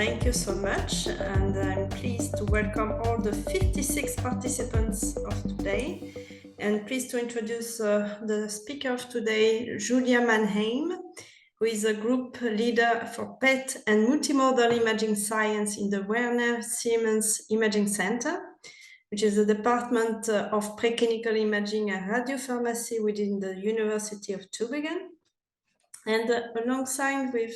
Thank you so much, and I'm pleased to welcome all the 56 participants of today, and pleased to introduce the speaker of today, Julia Mannheim, who is a group leader for PET and multimodal imaging science in the Werner Siemens Imaging Center, which is a department of preclinical imaging and radiopharmacy within the University of Tübingen. And alongside with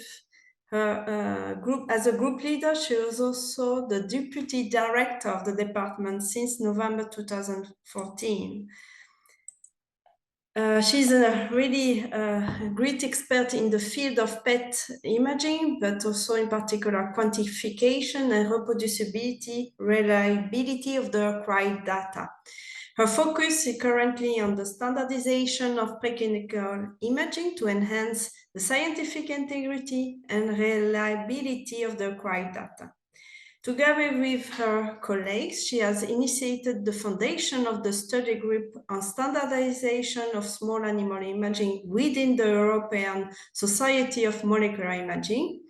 her group, as a group leader, she was also the deputy director of the department since November 2014. She's a really great expert in the field of PET imaging, but also in particular quantification and reproducibility, reliability of the acquired data. Her focus is currently on the standardization of preclinical imaging to enhance the scientific integrity and reliability of the acquired data. Together with her colleagues, she has initiated the foundation of the study group on standardization of small animal imaging within the European Society of Molecular Imaging.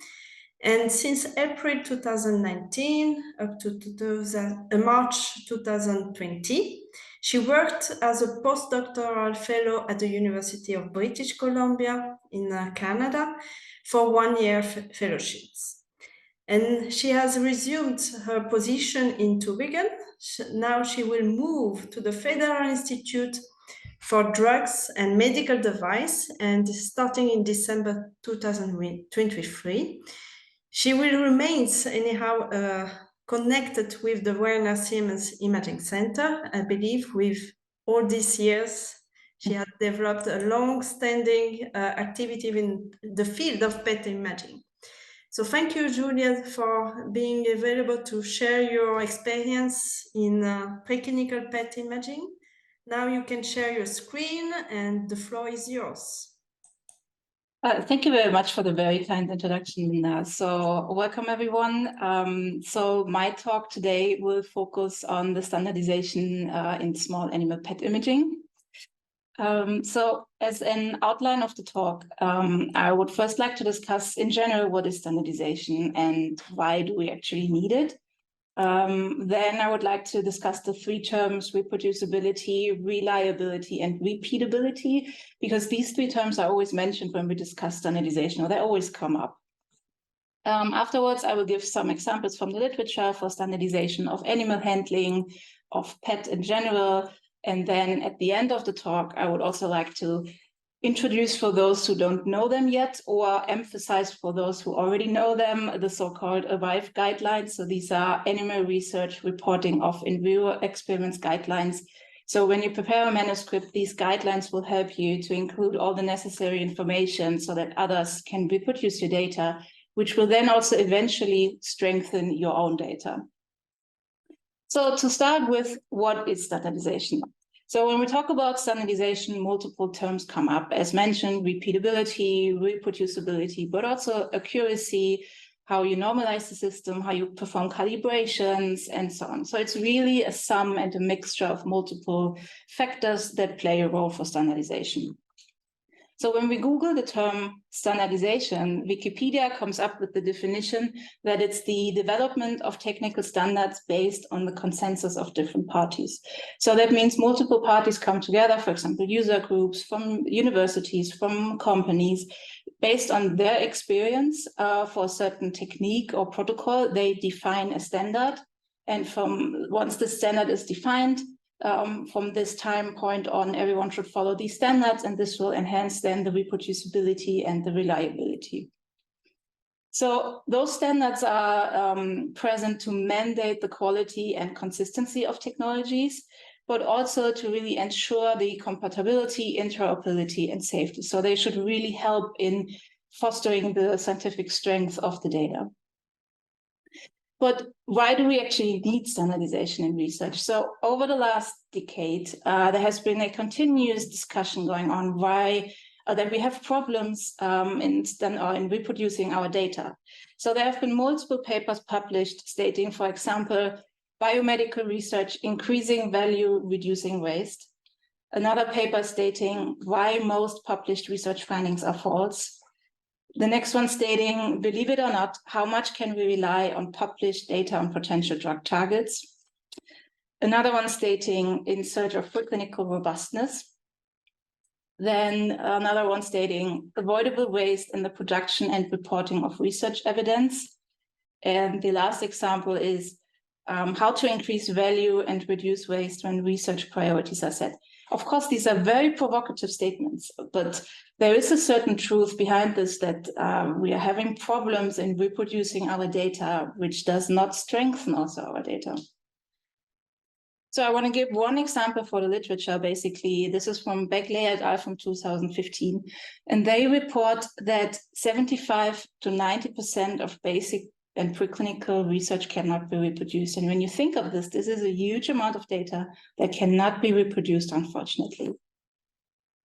And since April 2019 up to March 2020, she worked as a postdoctoral fellow at the University of British Columbia in Canada for 1 year fellowships. And she has resumed her position in Tübingen. Now she will move to the Federal Institute for Drugs and Medical Device, and starting in December 2023, she will remain anyhow connected with the Werner Siemens Imaging Center. I believe with all these years, she has developed a long-standing activity in the field of PET imaging. So thank you, Julia, for being available to share your experience in preclinical PET imaging. Now you can share your screen and the floor is yours. Thank you very much for the very kind introduction, Lina. So welcome, everyone. So my talk today will focus on the standardization in small animal PET imaging. So as an outline of the talk, I would first like to discuss in general what is standardization and why do we actually need it. Then I would like to discuss the three terms: reproducibility, reliability, and repeatability, because these three terms are always mentioned when we discuss standardization, or they always come up. Afterwards, I will give some examples from the literature for standardization of animal handling, of PET in general. And then at the end of the talk, I would also like to introduce, for those who don't know them yet, or emphasize for those who already know them, the so-called ARRIVE guidelines. So these are animal research reporting of in vivo experiments guidelines. So when you prepare a manuscript, these guidelines will help you to include all the necessary information so that others can reproduce your data, which will then also eventually strengthen your own data. So to start with, what is standardization? So when we talk about standardization, multiple terms come up. As mentioned, repeatability, reproducibility, but also accuracy, how you normalize the system, how you perform calibrations, and so on. So it's really a sum and a mixture of multiple factors that play a role for standardization. So when we Google the term standardization, Wikipedia comes up with the definition that it's the development of technical standards based on the consensus of different parties. So that means multiple parties come together, for example, user groups from universities, from companies, based on their experience for a certain technique or protocol. They define a standard, and once the standard is defined, from this time point on, everyone should follow these standards, and this will enhance then the reproducibility and the reliability. So those standards are present to mandate the quality and consistency of technologies, but also to really ensure the compatibility, interoperability, and safety. So they should really help in fostering the scientific strength of the data. But why do we actually need standardization in research? So over the last decade, there has been a continuous discussion going on why that we have problems in reproducing our data. So there have been multiple papers published stating, for example, biomedical research increasing value, reducing waste. Another paper stating why most published research findings are false. The next one stating, believe it or not, how much can we rely on published data on potential drug targets? Another one stating, in search of preclinical robustness. Then another one stating, avoidable waste in the production and reporting of research evidence. And the last example is how to increase value and reduce waste when research priorities are set. Of course, these are very provocative statements, but there is a certain truth behind this, that we are having problems in reproducing our data, which does not strengthen also our data. So I want to give one example for the literature. Basically, this is from Beckley et al. From 2015, and they report that 75 to 90% of basic and preclinical research cannot be reproduced. And when you think of this, this is a huge amount of data that cannot be reproduced, unfortunately.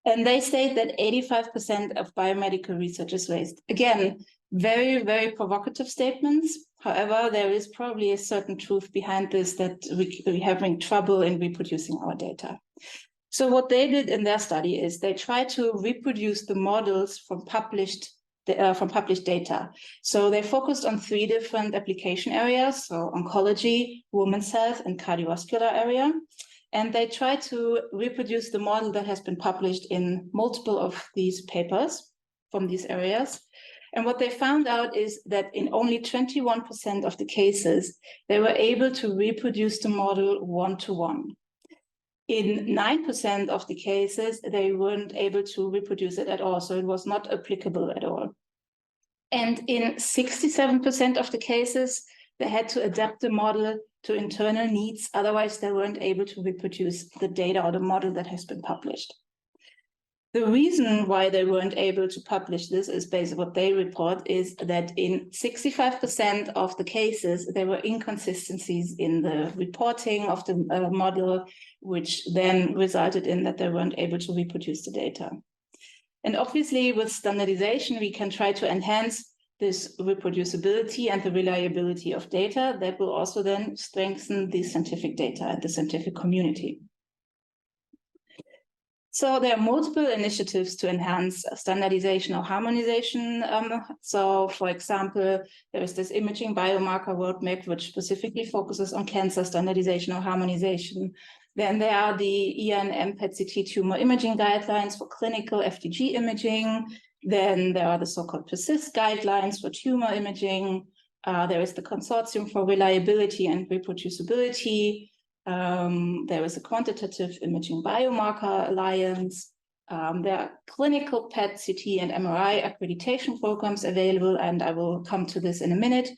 And they state that 85% of biomedical research is waste. Again, very, very provocative statements. However, there is probably a certain truth behind this, that we're having trouble in reproducing our data. So what they did in their study is they tried to reproduce the models from published data. So they focused on 3 different application areas, so oncology, women's health, and cardiovascular area. And they tried to reproduce the model that has been published in multiple of these papers from these areas. And what they found out is that in only 21% of the cases, they were able to reproduce the model one-to-one. In 9% of the cases, they weren't able to reproduce it at all, so it was not applicable at all. And in 67% of the cases, they had to adapt the model to internal needs, otherwise they weren't able to reproduce the data or the model that has been published. The reason why they weren't able to publish this is based on what they report, is that in 65% of the cases, there were inconsistencies in the reporting of the model, which then resulted in that they weren't able to reproduce the data. And obviously with standardization, we can try to enhance this reproducibility and the reliability of data that will also then strengthen the scientific data and the scientific community. So there are multiple initiatives to enhance standardization or harmonization. So for example, there is this imaging biomarker roadmap, which specifically focuses on cancer standardization or harmonization. Then there are the ENM PET-CT tumor imaging guidelines for clinical FDG imaging. Then there are the so-called PERSIST guidelines for tumor imaging. There is the Consortium for Reliability and Reproducibility. There is a Quantitative Imaging Biomarker Alliance. There are clinical PET, CT, and MRI accreditation programs available, and I will come to this in a minute.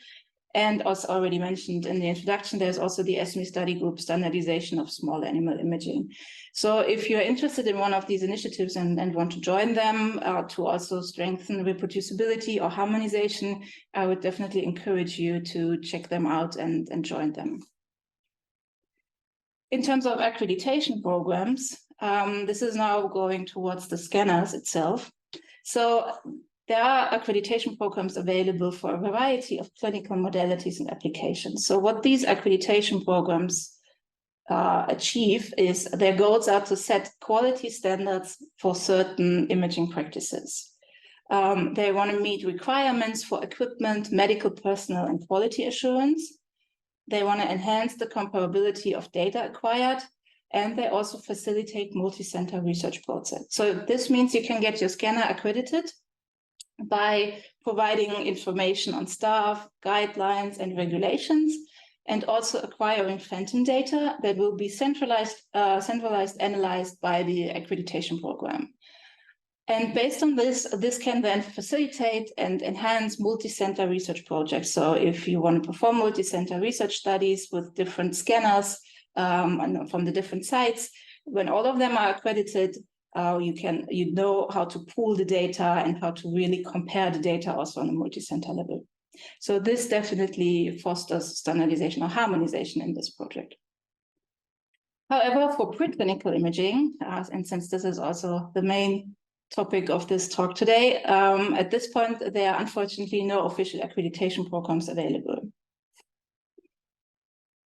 And as already mentioned in the introduction, there's also the ESME study group standardization of small animal imaging. So if you're interested in one of these initiatives and want to join them to also strengthen reproducibility or harmonization, I would definitely encourage you to check them out and join them. In terms of accreditation programs, this is now going towards the scanners itself. So there are accreditation programs available for a variety of clinical modalities and applications. So what these accreditation programs achieve is their goals are to set quality standards for certain imaging practices. They want to meet requirements for equipment, medical personnel, and quality assurance. They want to enhance the comparability of data acquired, and they also facilitate multi-center research process. So this means you can get your scanner accredited by providing information on staff, guidelines, and regulations, and also acquiring phantom data that will be centralized, analyzed by the accreditation program. And based on this, this can then facilitate and enhance multi-center research projects. So if you want to perform multi-center research studies with different scanners from the different sites, when all of them are accredited, you know how to pool the data and how to really compare the data also on a multi-center level. So this definitely fosters standardization or harmonization in this project. However, for preclinical imaging, and since this is also the main topic of this talk today, at this point, there are unfortunately no official accreditation programs available.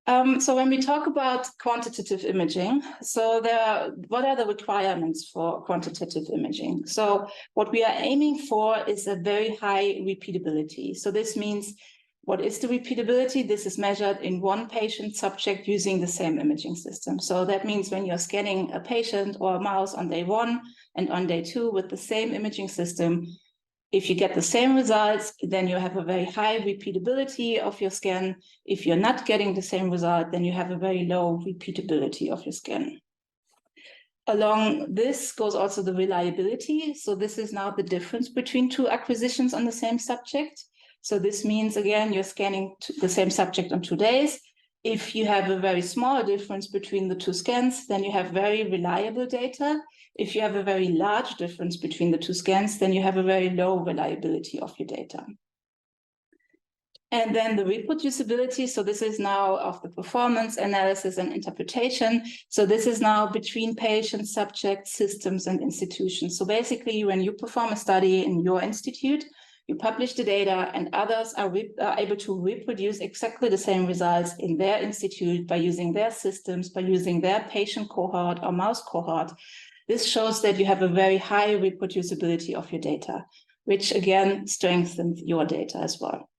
So when we talk about quantitative imaging, so what are the requirements for quantitative imaging? So what we are aiming for is a very high repeatability. So this means, what is the repeatability? This is measured in one patient subject using the same imaging system. So that means when you're scanning a patient or a mouse on day 1 and on day 2 with the same imaging system, if you get the same results, then you have a very high repeatability of your scan. If you're not getting the same result, then you have a very low repeatability of your scan. Along this goes also the reliability. So this is now the difference between 2 acquisitions on the same subject. So this means, again, you're scanning the same subject on 2 days. If you have a very small difference between the 2 scans, then you have very reliable data. If you have a very large difference between the 2 scans, then you have a very low reliability of your data. And then the reproducibility. So this is now of the performance analysis and interpretation. So this is now between patients, subjects, systems, and institutions. So basically, when you perform a study in your institute, you publish the data, and others are able to reproduce exactly the same results in their institute by using their systems, by using their patient cohort or mouse cohort. This shows that you have a very high reproducibility of your data, which again strengthens your data as well.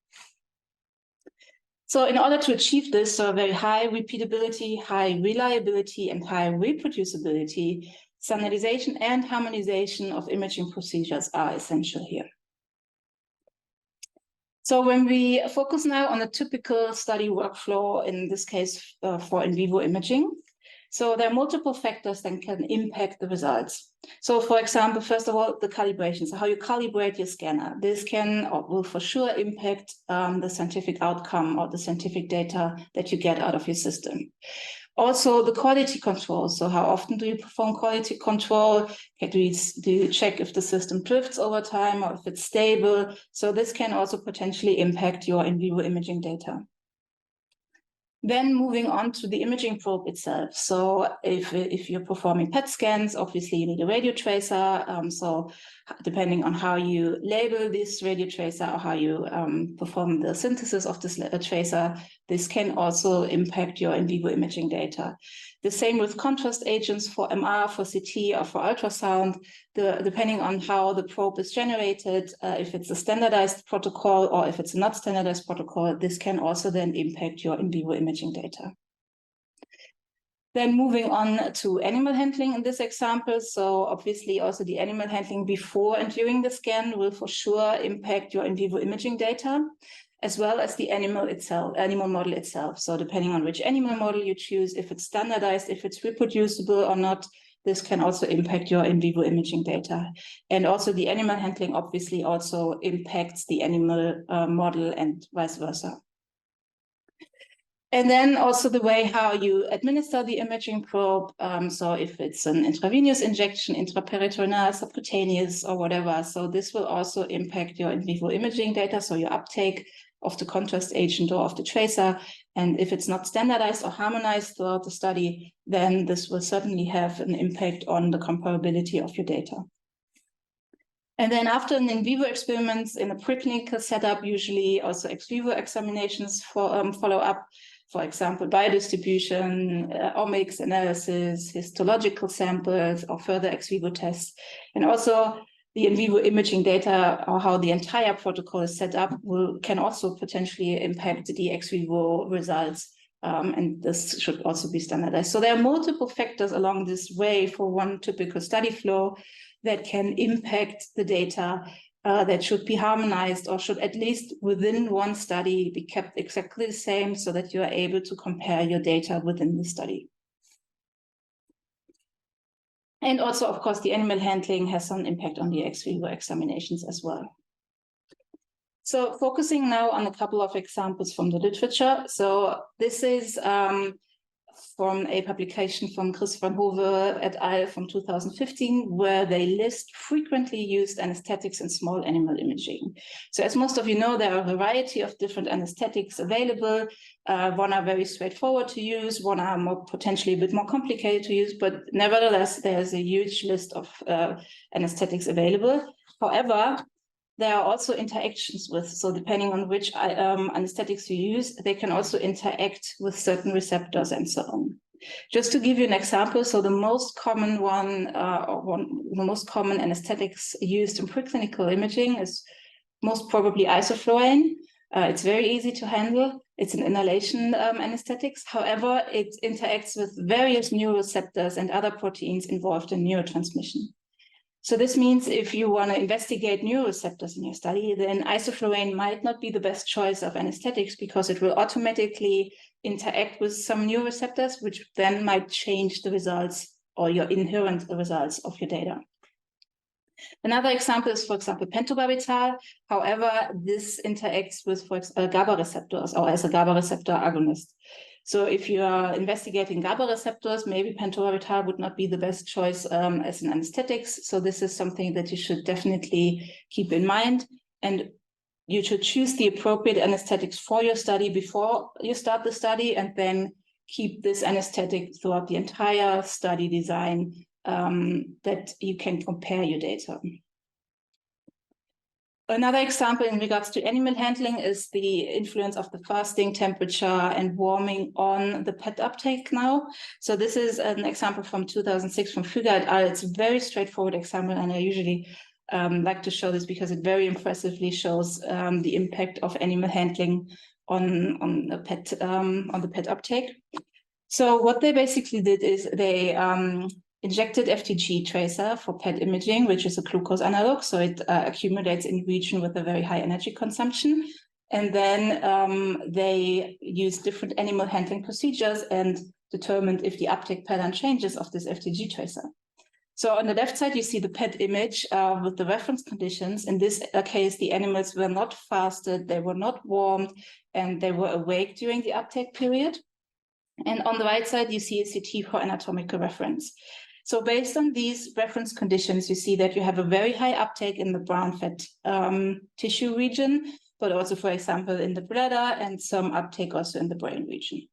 So in order to achieve this, so very high repeatability, high reliability, and high reproducibility, standardization and harmonization of imaging procedures are essential here. So when we focus now on a typical study workflow, in this case for in vivo imaging, so there are multiple factors that can impact the results. So for example, first of all, the calibration, so how you calibrate your scanner. This can or will for sure impact the scientific outcome or the scientific data that you get out of your system. Also, the quality control. So how often do you perform quality control? Do you check if the system drifts over time or if it's stable? So this can also potentially impact your in vivo imaging data. Then moving on to the imaging probe itself. So if you're performing PET scans, obviously you need a radio tracer. So depending on how you label this radio tracer or how you perform the synthesis of this tracer, this can also impact your in vivo imaging data. The same with contrast agents for MR, for CT, or for ultrasound. Depending on how the probe is generated, if it's a standardized protocol or if it's a not standardized protocol, this can also then impact your in vivo imaging data. Then moving on to animal handling in this example. So obviously also the animal handling before and during the scan will for sure impact your in vivo imaging data, as well as the animal model itself. So depending on which animal model you choose, if it's standardized, if it's reproducible or not, this can also impact your in vivo imaging data. And also the animal handling obviously also impacts the animal model and vice versa. And then also the way how you administer the imaging probe. So if it's an intravenous injection, intraperitoneal, subcutaneous, or whatever. So this will also impact your in vivo imaging data, so your uptake of the contrast agent or of the tracer. And if it's not standardized or harmonized throughout the study, then this will certainly have an impact on the comparability of your data. And then after an in vivo experiments in a preclinical setup, usually also ex vivo examinations follow up. For example, biodistribution, omics analysis, histological samples, or further ex vivo tests. And also the in vivo imaging data, or how the entire protocol is set up, can also potentially impact the ex vivo results. And this should also be standardized. So there are multiple factors along this way for one typical study flow that can impact the data that should be harmonized, or should at least within one study be kept exactly the same, so that you are able to compare your data within the study. And also, of course, the animal handling has some impact on the ex vivo examinations as well. So focusing now on a couple of examples from the literature. So this is from a publication from Chris van Hove et al. From 2015, where they list frequently used anesthetics in small animal imaging. So as most of you know, there are a variety of different anesthetics available. One are very straightforward to use, one are potentially a bit more complicated to use, but nevertheless, there's a huge list of anesthetics available. However, there are also interactions with, so depending on which anesthetics you use, they can also interact with certain receptors and so on. Just to give you an example, so the most common the most common anesthetics used in preclinical imaging is most probably isoflurane. It's very easy to handle. It's an inhalation anesthetics. However, it interacts with various neuroreceptors and other proteins involved in neurotransmission. So this means if you want to investigate neuroreceptors in your study, then isoflurane might not be the best choice of anesthetics because it will automatically interact with some neuroreceptors, which then might change the results or your inherent results of your data. Another example is, for example, pentobarbital. However, this interacts with, for example, GABA receptors or as a GABA receptor agonist. So if you are investigating GABA receptors, maybe pentobarbital would not be the best choice as an anesthetics. So this is something that you should definitely keep in mind. And you should choose the appropriate anesthetics for your study before you start the study, and then keep this anesthetic throughout the entire study design that you can compare your data. Another example in regards to animal handling is the influence of the fasting, temperature, and warming on the PET uptake now. So this is an example from 2006 from Füger et al. It's a very straightforward example, and I usually like to show this because it very impressively shows the impact of animal handling on the PET uptake. So what they basically did is they injected FDG tracer for PET imaging, which is a glucose analog. So it accumulates in region with a very high energy consumption. And then they used different animal handling procedures and determined if the uptake pattern changes of this FDG tracer. So on the left side, you see the PET image with the reference conditions. In this case, the animals were not fasted, they were not warmed, and they were awake during the uptake period. And on the right side, you see a CT for anatomical reference. So based on these reference conditions, you see that you have a very high uptake in the brown fat tissue region, but also, for example, in the bladder and some uptake also in the brain region.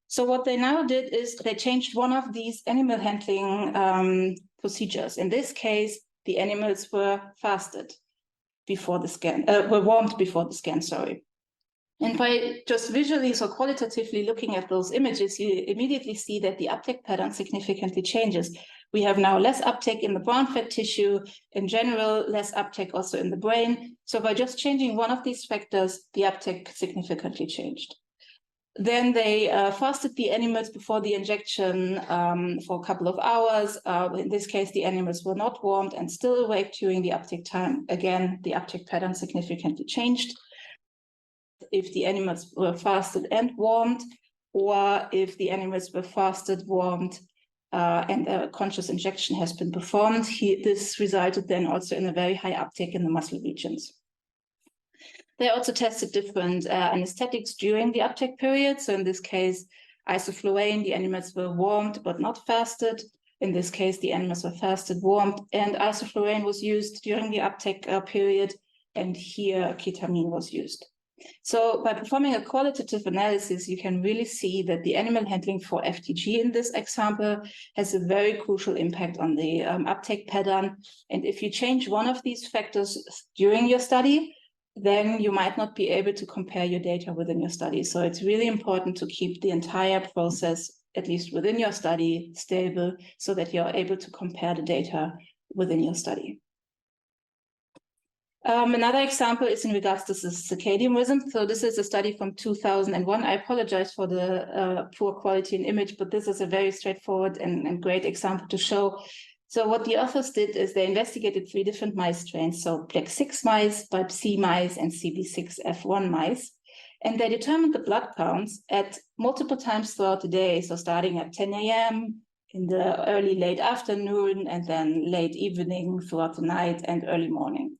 So what they now did is they changed one of these animal handling procedures. In this case, the animals were fasted before the scan, were warmed before the scan, sorry. And by just visually, so qualitatively looking at those images, you immediately see that the uptake pattern significantly changes. We have now less uptake in the brown fat tissue, in general, less uptake also in the brain. So by just changing one of these factors, the uptake significantly changed. Then they fasted the animals before the injection for a couple of hours. In this case, the animals were not warmed and still awake during the uptake time. Again, the uptake pattern significantly changed. If the animals were fasted and warmed, or if the animals were fasted, warmed, and a conscious injection has been performed, this resulted then also in a very high uptake in the muscle regions. They also tested different anesthetics during the uptake period. So in this case, isoflurane, the animals were warmed but not fasted. In this case, the animals were fasted, warmed, and isoflurane was used during the uptake period, and here ketamine was used. So by performing a qualitative analysis, you can really see that the animal handling for FDG in this example has a very crucial impact on the uptake pattern. And if you change one of these factors during your study, then you might not be able to compare your data within your study. So it's really important to keep the entire process, at least within your study, stable so that you're able to compare the data within your study. Another example is in regards to the circadian rhythm. So this is a study from 2001. I apologize for the poor quality in image, but this is a very straightforward and great example to show. So what the authors did is they investigated 3 different mice strains, so BLEC6 mice, BIPC mice, and CB6F1 mice. And they determined the blood counts at multiple times throughout the day, so starting at 10 a.m., in the early, late afternoon, and then late evening, throughout the night, and early morning.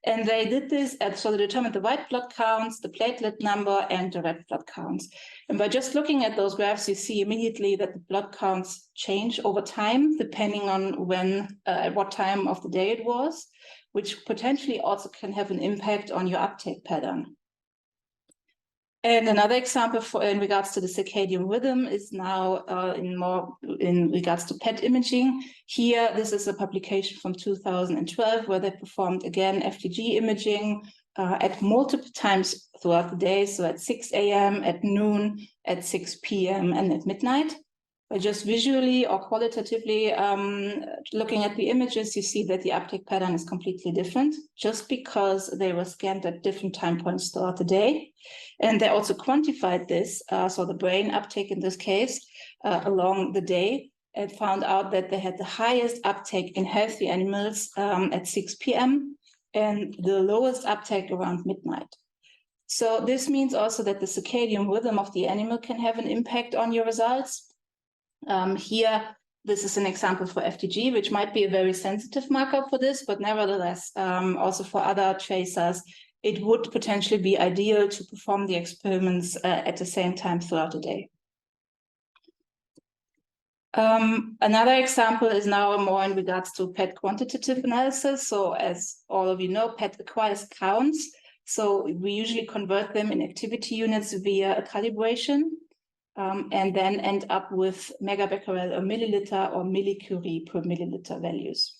And they did this, so they determined the white blood counts, the platelet number, and the red blood counts. And by just looking at those graphs, you see immediately that the blood counts change over time, depending on at what time of the day it was, which potentially also can have an impact on your uptake pattern. And another example in regards to the circadian rhythm is now in regards to PET imaging. Here, this is a publication from 2012 where they performed again FDG imaging at multiple times throughout the day. So at 6 a.m., at noon, at 6 p.m., and at midnight. But just visually or qualitatively looking at the images, you see that the uptake pattern is completely different just because they were scanned at different time points throughout the day. And they also quantified this, so the brain uptake in this case, along the day, and found out that they had the highest uptake in healthy animals at 6 p.m. and the lowest uptake around midnight. So this means also that the circadian rhythm of the animal can have an impact on your results. Here, this is an example for FDG, which might be a very sensitive marker for this, but nevertheless, also for other tracers, it would potentially be ideal to perform the experiments at the same time throughout the day. Another example is now more in regards to PET quantitative analysis. So as all of you know, PET acquires counts. So we usually convert them in activity units via a calibration. And then end up with megabecquerel or milliliter or millicurie per milliliter values.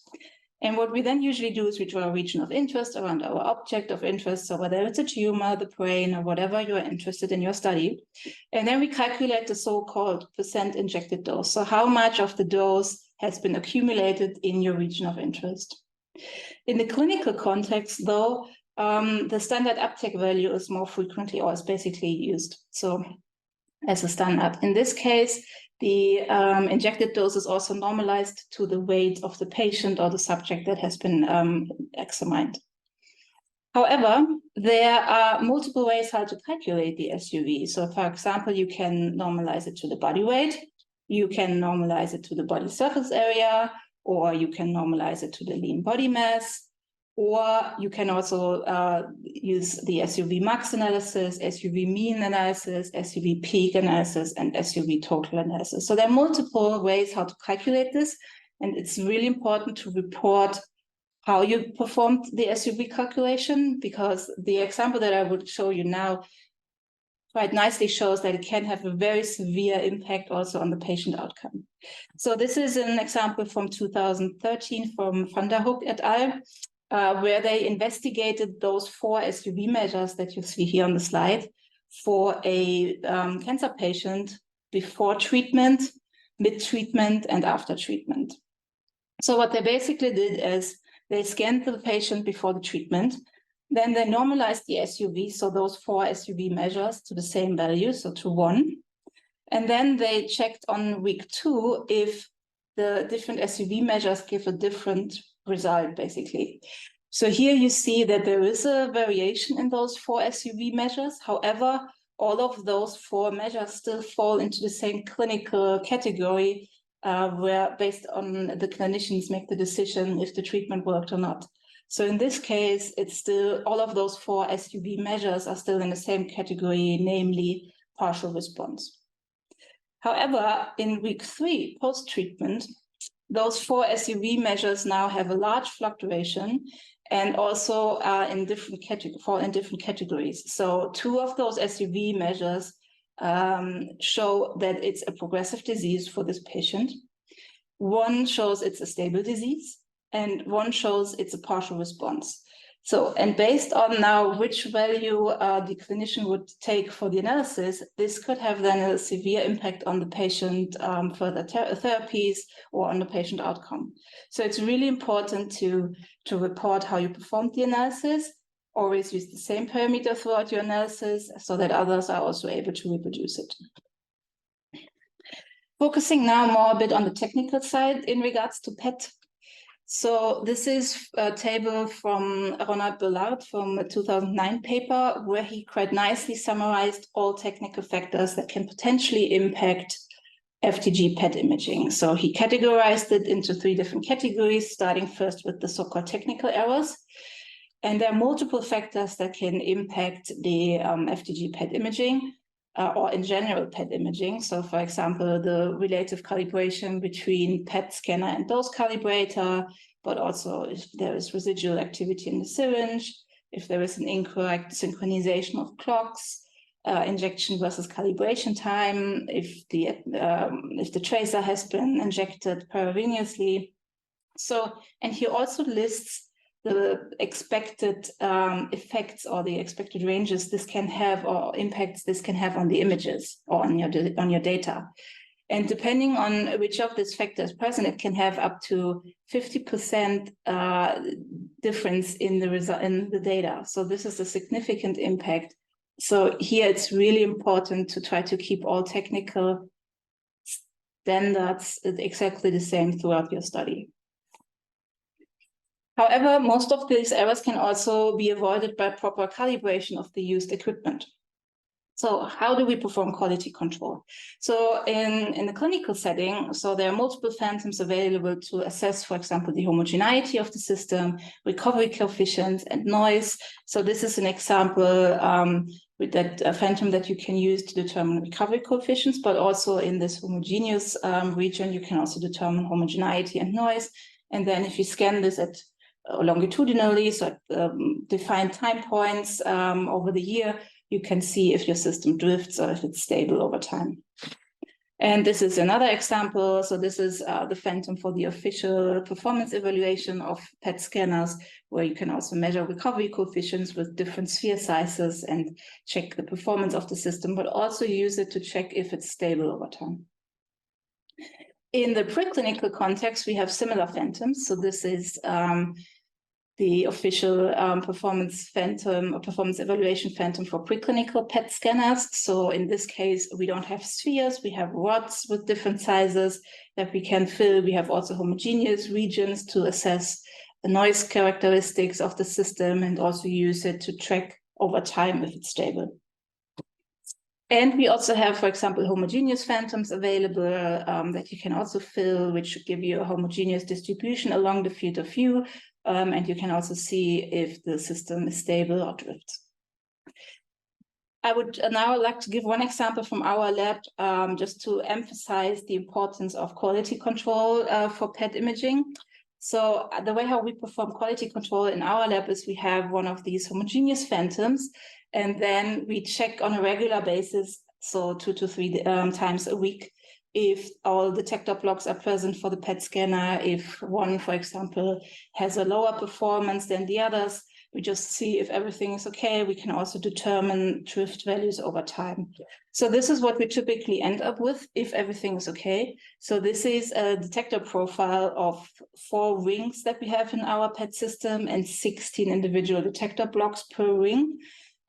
And what we then usually do is we draw a region of interest around our object of interest, so whether it's a tumor, the brain, or whatever you're interested in your study. And then we calculate the so-called percent injected dose, so how much of the dose has been accumulated in your region of interest. In the clinical context, though, the standard uptake value is more frequently or is basically used. So as a standard. In this case, the injected dose is also normalized to the weight of the patient or the subject that has been examined. However, there are multiple ways how to calculate the SUV. So for example, you can normalize it to the body weight, you can normalize it to the body surface area, or you can normalize it to the lean body mass, or you can also use the SUV max analysis, SUV mean analysis, SUV peak analysis, and SUV total analysis. So there are multiple ways how to calculate this, and it's really important to report how you performed the SUV calculation, because the example that I would show you now quite nicely shows that it can have a very severe impact also on the patient outcome. So this is an example from 2013 from Van der Hoek et al., where they investigated those 4 SUV measures that you see here on the slide for a cancer patient before treatment, mid-treatment, and after treatment. So what they basically did is they scanned the patient before the treatment, then they normalized the SUV, so those 4 SUV measures to the same value, so to 1. And then they checked on week 2 if the different SUV measures give a different result, basically. So here you see that there is a variation in those 4 SUV measures. However, all of those 4 measures still fall into the same clinical category, where based on the clinicians make the decision if the treatment worked or not. So in this case, it's still all of those 4 SUV measures are still in the same category, namely partial response. However, in week 3 post-treatment, those 4 SUV measures now have a large fluctuation and also in different fall in different categories. So 2 of those SUV measures show that it's a progressive disease for this patient. 1 shows it's a stable disease, and 1 shows it's a partial response. So, and based on now which value the clinician would take for the analysis, this could have then a severe impact on the patient further therapies or on the patient outcome. So it's really important to report how you performed the analysis. Always use the same parameter throughout your analysis so that others are also able to reproduce it. Focusing now more a bit on the technical side in regards to PET. So this is a table from Ronald Bullard from a 2009 paper, where he quite nicely summarized all technical factors that can potentially impact FDG PET imaging. So he categorized it into 3 different categories, starting first with the so-called technical errors. And there are multiple factors that can impact the FDG PET imaging, or in general PET imaging. So for example, the relative calibration between PET scanner and dose calibrator, but also if there is residual activity in the syringe, if there is an incorrect synchronization of clocks, injection versus calibration time, if the tracer has been injected peravenously. So, and he also lists the expected effects or the expected ranges this can have, or impacts this can have on the images or on your data. And depending on which of these factors present, it can have up to 50% difference in the data. So this is a significant impact. So here it's really important to try to keep all technical standards exactly the same throughout your study. However, most of these errors can also be avoided by proper calibration of the used equipment. So how do we perform quality control? So in the clinical setting, so there are multiple phantoms available to assess, for example, the homogeneity of the system, recovery coefficients, and noise. So this is an example with that phantom that you can use to determine recovery coefficients, but also in this homogeneous region, you can also determine homogeneity and noise. And then if you scan this at longitudinally, so at defined time points over the year, you can see if your system drifts or if it's stable over time. And this is another example. So this is the phantom for the official performance evaluation of PET scanners, where you can also measure recovery coefficients with different sphere sizes and check the performance of the system, but also use it to check if it's stable over time. In the preclinical context, we have similar phantoms. So this is the official performance phantom or performance evaluation phantom for preclinical PET scanners. So in this case, we don't have spheres, we have rods with different sizes that we can fill. We have also homogeneous regions to assess the noise characteristics of the system and also use it to track over time if it's stable. And we also have, for example, homogeneous phantoms available that you can also fill, which should give you a homogeneous distribution along the field of view. And you can also see if the system is stable or drifts. I would now like to give one example from our lab, just to emphasize the importance of quality control for PET imaging. So the way how we perform quality control in our lab is we have one of these homogeneous phantoms, and then we check on a regular basis, so 2 to 3 times a week, if all detector blocks are present for the PET scanner. If one, for example, has a lower performance than the others, we just see if everything is okay. We can also determine drift values over time. So this is what we typically end up with if everything is okay. So this is a detector profile of 4 rings that we have in our PET system and 16 individual detector blocks per ring.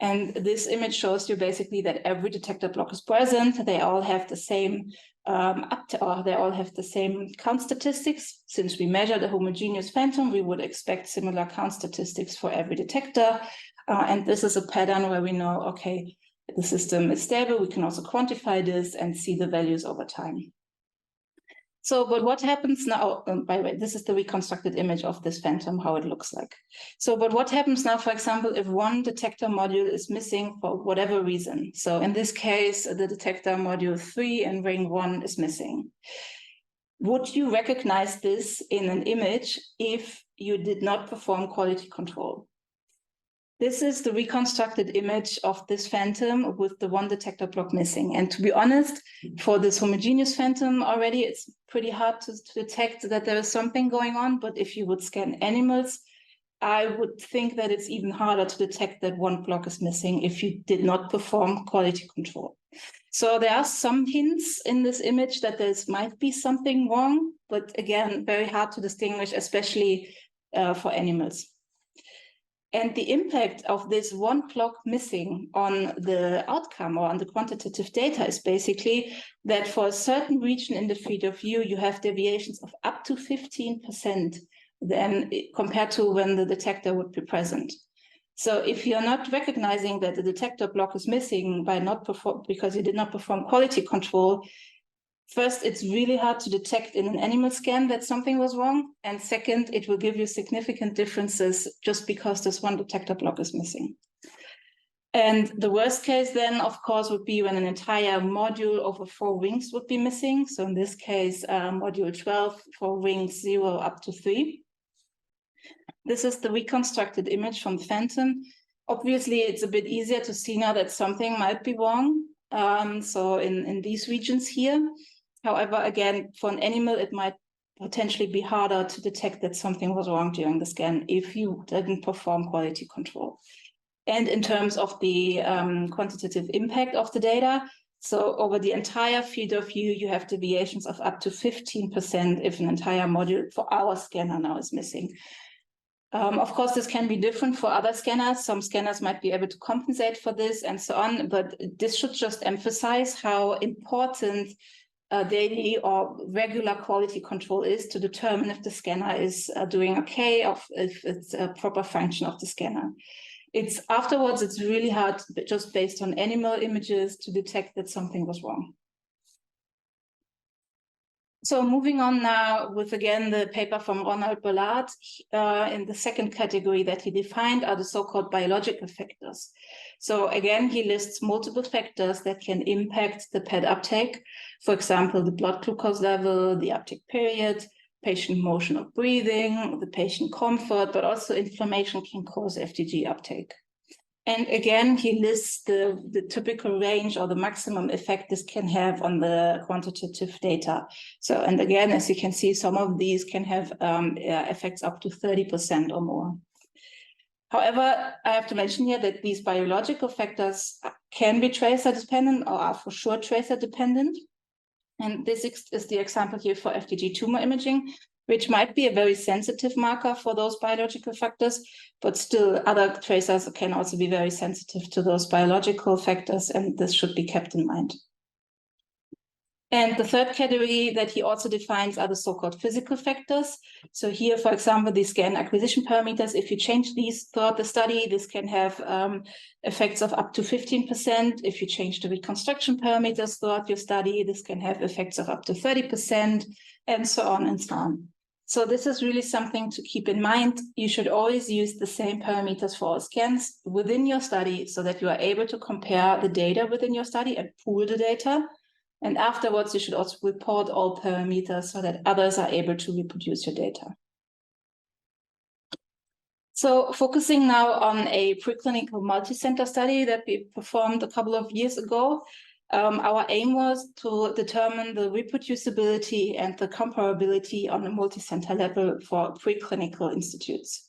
And this image shows you basically that every detector block is present. They all have the same they all have the same count statistics. Since we measure the homogeneous phantom, we would expect similar count statistics for every detector. And this is a pattern where we know, okay, the system is stable. We can also quantify this and see the values over time. So, but what happens now, by the way, this is the reconstructed image of this phantom, how it looks like. So, but what happens now, for example, if one detector module is missing for whatever reason? So in this case, the detector module 3 in ring 1 is missing. Would you recognize this in an image if you did not perform quality control? This is the reconstructed image of this phantom with the one detector block missing. And to be honest, for this homogeneous phantom already, it's pretty hard to detect that there is something going on. But if you would scan animals, I would think that it's even harder to detect that one block is missing if you did not perform quality control. So there are some hints in this image that there might be something wrong, but again, very hard to distinguish, especially for animals. And the impact of this one block missing on the outcome or on the quantitative data is basically that for a certain region in the field of view, you have deviations of up to 15% then compared to when the detector would be present. So if you're not recognizing that the detector block is missing because you did not perform quality control, first, it's really hard to detect in an animal scan that something was wrong. And second, it will give you significant differences just because this one detector block is missing. And the worst case then, of course, would be when an entire module over 4 rings would be missing. So in this case, module 12 for rings 0 up to 3. This is the reconstructed image from Phantom Obviously, it's a bit easier to see now that something might be wrong. So in these regions here. However, again, for an animal, it might potentially be harder to detect that something was wrong during the scan if you didn't perform quality control. And in terms of the quantitative impact of the data, so over the entire field of view, you have deviations of up to 15% if an entire module for our scanner now is missing. Of course, this can be different for other scanners. Some scanners might be able to compensate for this and so on, but this should just emphasize how important daily or regular quality control is to determine if the scanner is doing okay, or if it's a proper function of the scanner. Afterwards, it's really hard, just based on animal images, to detect that something was wrong. So moving on now with, again, the paper from Ronald Ballard, in the second category that he defined are the so-called biological factors. So again, he lists multiple factors that can impact the PET uptake. For example, the blood glucose level, the uptake period, patient motion of breathing, the patient comfort, but also inflammation can cause FDG uptake. And again, he lists the typical range or the maximum effect this can have on the quantitative data. So, and again, as you can see, some of these can have effects up to 30% or more. However, I have to mention here that these biological factors can be tracer dependent or are for sure tracer dependent. And this is the example here for FDG tumor imaging, which might be a very sensitive marker for those biological factors, but still other tracers can also be very sensitive to those biological factors, and this should be kept in mind. And the third category that he also defines are the so-called physical factors. So here, for example, the scan acquisition parameters, if you change these throughout the study, this can have effects of up to 15%. If you change the reconstruction parameters throughout your study, this can have effects of up to 30%, and so on and so on. So this is really something to keep in mind. You should always use the same parameters for all scans within your study so that you are able to compare the data within your study and pool the data. And afterwards, you should also report all parameters so that others are able to reproduce your data. So focusing now on a preclinical multi-center study that we performed a couple of years ago, our aim was to determine the reproducibility and the comparability on a multi-center level for preclinical institutes.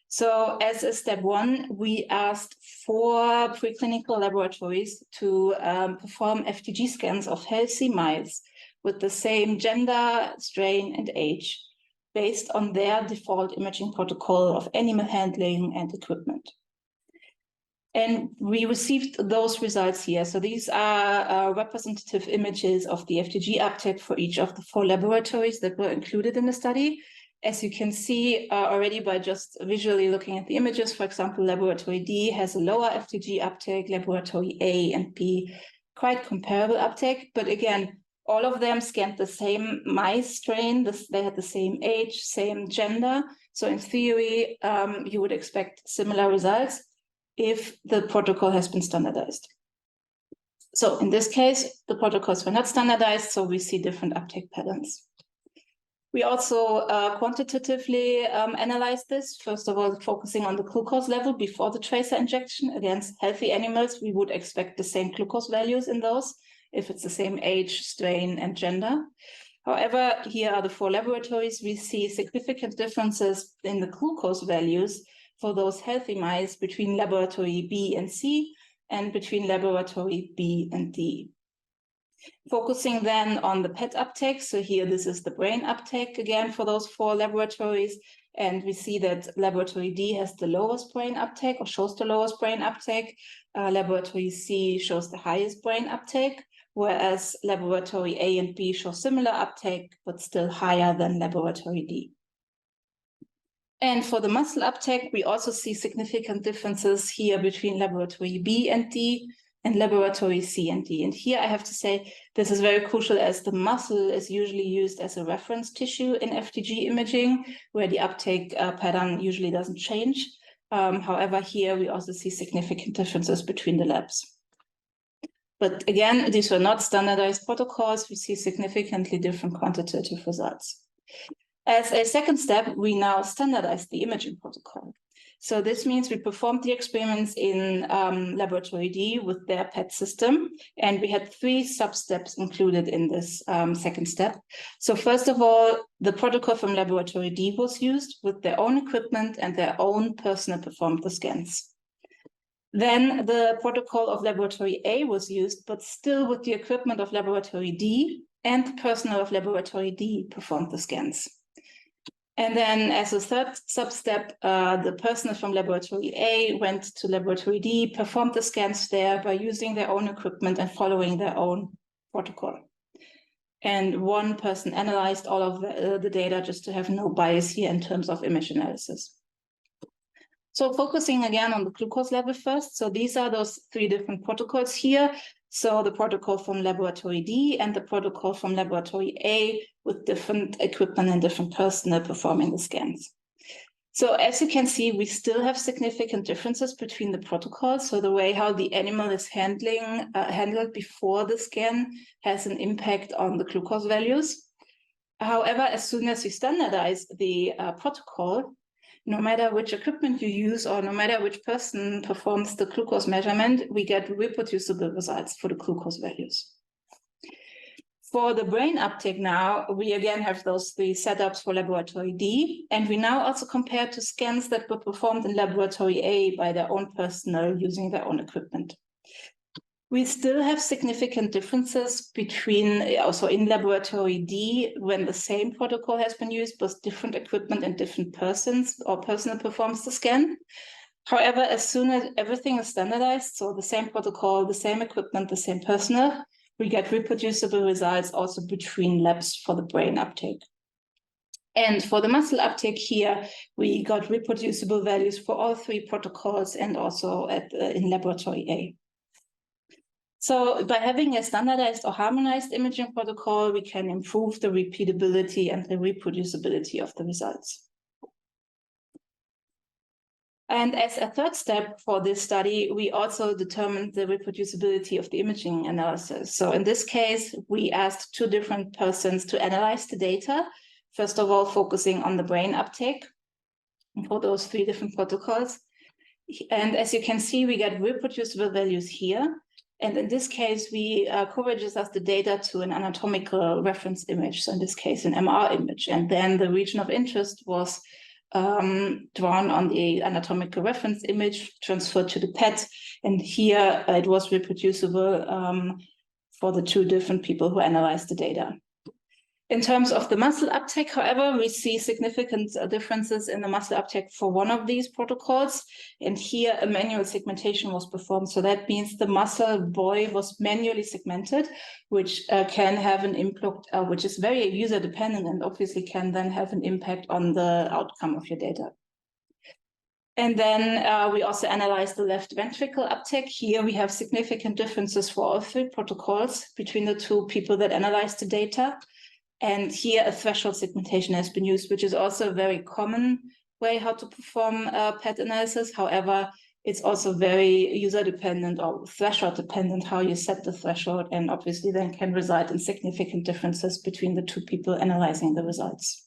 So as a step one, we asked 4 preclinical laboratories to perform FDG scans of healthy mice with the same gender, strain, and age, based on their default imaging protocol of animal handling and equipment. And we received those results here. So these are representative images of the FDG uptake for each of the 4 laboratories that were included in the study. As you can see already by just visually looking at the images, for example, laboratory D has a lower FDG uptake, laboratory A and B, quite comparable uptake. But again, all of them scanned the same mice strain. They had the same age, same gender. So in theory, you would expect similar results if the protocol has been standardized. So in this case, the protocols were not standardized, so we see different uptake patterns. We also quantitatively analyzed this, first of all, focusing on the glucose level before the tracer injection. Against healthy animals, we would expect the same glucose values in those if it's the same age, strain, and gender. However, here are the 4 laboratories. We see significant differences in the glucose values for those healthy mice between laboratory B and C and between laboratory B and D. Focusing then on the PET uptake. So here, this is the brain uptake again for those 4 laboratories. And we see that laboratory D has the lowest brain uptake or shows the lowest brain uptake. Laboratory C shows the highest brain uptake, whereas laboratory A and B show similar uptake, but still higher than laboratory D. And for the muscle uptake, we also see significant differences here between laboratory B and D and laboratory C and D. And here I have to say, this is very crucial as the muscle is usually used as a reference tissue in FDG imaging, where the uptake pattern usually doesn't change. However, here we also see significant differences between the labs. But again, these were not standardized protocols. We see significantly different quantitative results. As a second step, we now standardize the imaging protocol. So this means we performed the experiments in laboratory D with their PET system, and we had 3 sub-steps included in this second step. So first of all, the protocol from laboratory D was used with their own equipment, and their own personnel performed the scans. Then the protocol of laboratory A was used, but still with the equipment of laboratory D, and the personnel of laboratory D performed the scans. And then as a third sub-step, the personnel from laboratory A went to laboratory D, performed the scans there by using their own equipment and following their own protocol. And one person analyzed all of the data just to have no bias here in terms of image analysis. So focusing again on the glucose level first. So these are those 3 different protocols here. So the protocol from laboratory D and the protocol from laboratory A with different equipment and different personnel performing the scans. So as you can see, we still have significant differences between the protocols. So the way how the animal is handled before the scan has an impact on the glucose values. However, as soon as you standardize the protocol, no matter which equipment you use or no matter which person performs the glucose measurement, we get reproducible results for the glucose values. For the brain uptake now, we again have those 3 setups for laboratory D, and we now also compare to scans that were performed in laboratory A by their own personnel using their own equipment. We still have significant differences between, also in laboratory D, when the same protocol has been used, but different equipment and different persons or personnel performs the scan. However, as soon as everything is standardized, so the same protocol, the same equipment, the same personnel, we get reproducible results also between labs for the brain uptake. And for the muscle uptake here, we got reproducible values for all 3 protocols and also in laboratory A. So by having a standardized or harmonized imaging protocol, we can improve the repeatability and the reproducibility of the results. And as a third step for this study, we also determined the reproducibility of the imaging analysis. So in this case, we asked 2 different persons to analyze the data, first of all, focusing on the brain uptake for those 3 different protocols. And as you can see, we get reproducible values here. And in this case, we co-register the data to an anatomical reference image, so in this case, an MR image. And then the region of interest was drawn on the anatomical reference image, transferred to the PET. And here it was reproducible for the 2 different people who analyzed the data. In terms of the muscle uptake, however, we see significant differences in the muscle uptake for one of these protocols. And here a manual segmentation was performed. So that means the muscle buoy was manually segmented, which can have an impact, which is very user dependent and obviously can then have an impact on the outcome of your data. And then we also analyzed the left ventricle uptake. Here we have significant differences for all 3 protocols between the 2 people that analyzed the data. And here a threshold segmentation has been used, which is also a very common way how to perform PET analysis. However, it's also very user dependent or threshold dependent how you set the threshold, and obviously then can result in significant differences between the 2 people analyzing the results.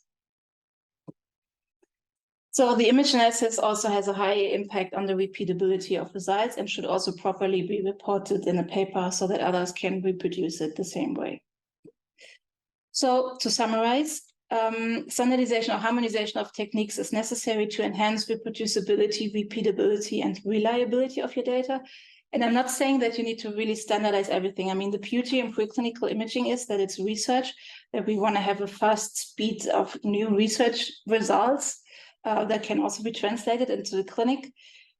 So the image analysis also has a high impact on the repeatability of results and should also properly be reported in a paper so that others can reproduce it the same way. So to summarize, standardization or harmonization of techniques is necessary to enhance reproducibility, repeatability, and reliability of your data. And I'm not saying that you need to really standardize everything. I mean, the beauty in preclinical imaging is that it's research, that we want to have a fast speed of new research results that can also be translated into the clinic.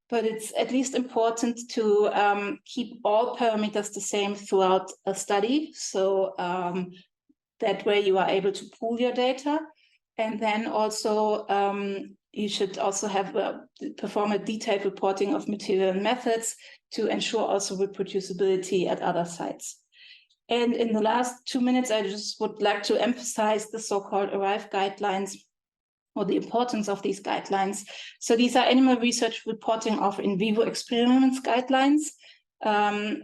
But it's at least important to keep all parameters the same throughout a study. So that way you are able to pool your data. And then also you should also have perform a detailed reporting of material and methods to ensure also reproducibility at other sites. And in the last 2 minutes, I just would like to emphasize the so-called ARRIVE guidelines, or the importance of these guidelines. So these are animal research reporting of in vivo experiments guidelines.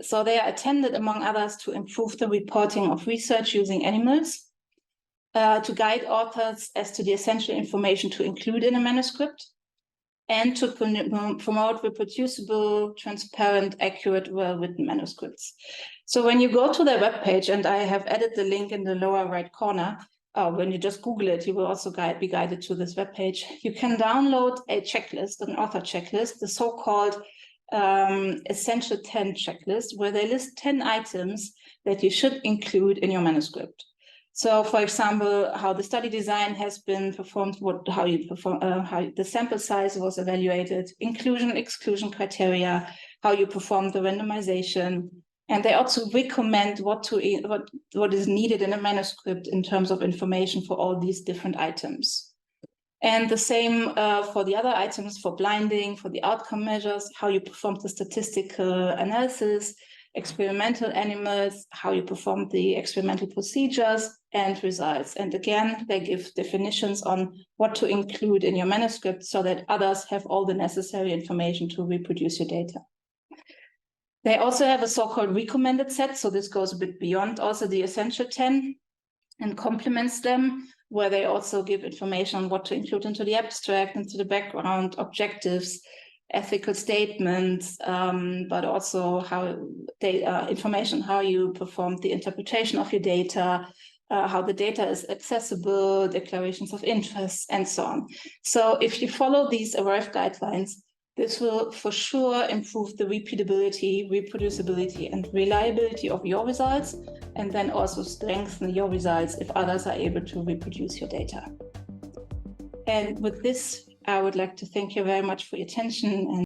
So they are intended, among others, to improve the reporting of research using animals, to guide authors as to the essential information to include in a manuscript, and to promote reproducible, transparent, accurate, well-written manuscripts. So when you go to their webpage, and I have added the link in the lower right corner, when you just Google it, you will also be guided to this webpage. You can download a checklist, an author checklist, the so-called Essential 10 checklist, where they list 10 items that you should include in your manuscript. So, for example, how the study design has been performed, how the sample size was evaluated, inclusion, exclusion criteria, how you performed the randomization, and they also recommend what is needed in a manuscript in terms of information for all these different items. And the same for the other items, for blinding, for the outcome measures, how you performed the statistical analysis, experimental animals, how you perform the experimental procedures and results. And again, they give definitions on what to include in your manuscript so that others have all the necessary information to reproduce your data. They also have a so-called recommended set. So this goes a bit beyond also the essential 10 and complements them, where they also give information on what to include into the abstract, into the background, objectives, ethical statements, but also how information, how you perform the interpretation of your data, how the data is accessible, declarations of interest, and so on. So if you follow these ARIVE guidelines, this will for sure improve the repeatability, reproducibility, and reliability of your results, and then also strengthen your results if others are able to reproduce your data. And with this, I would like to thank you very much for your attention. And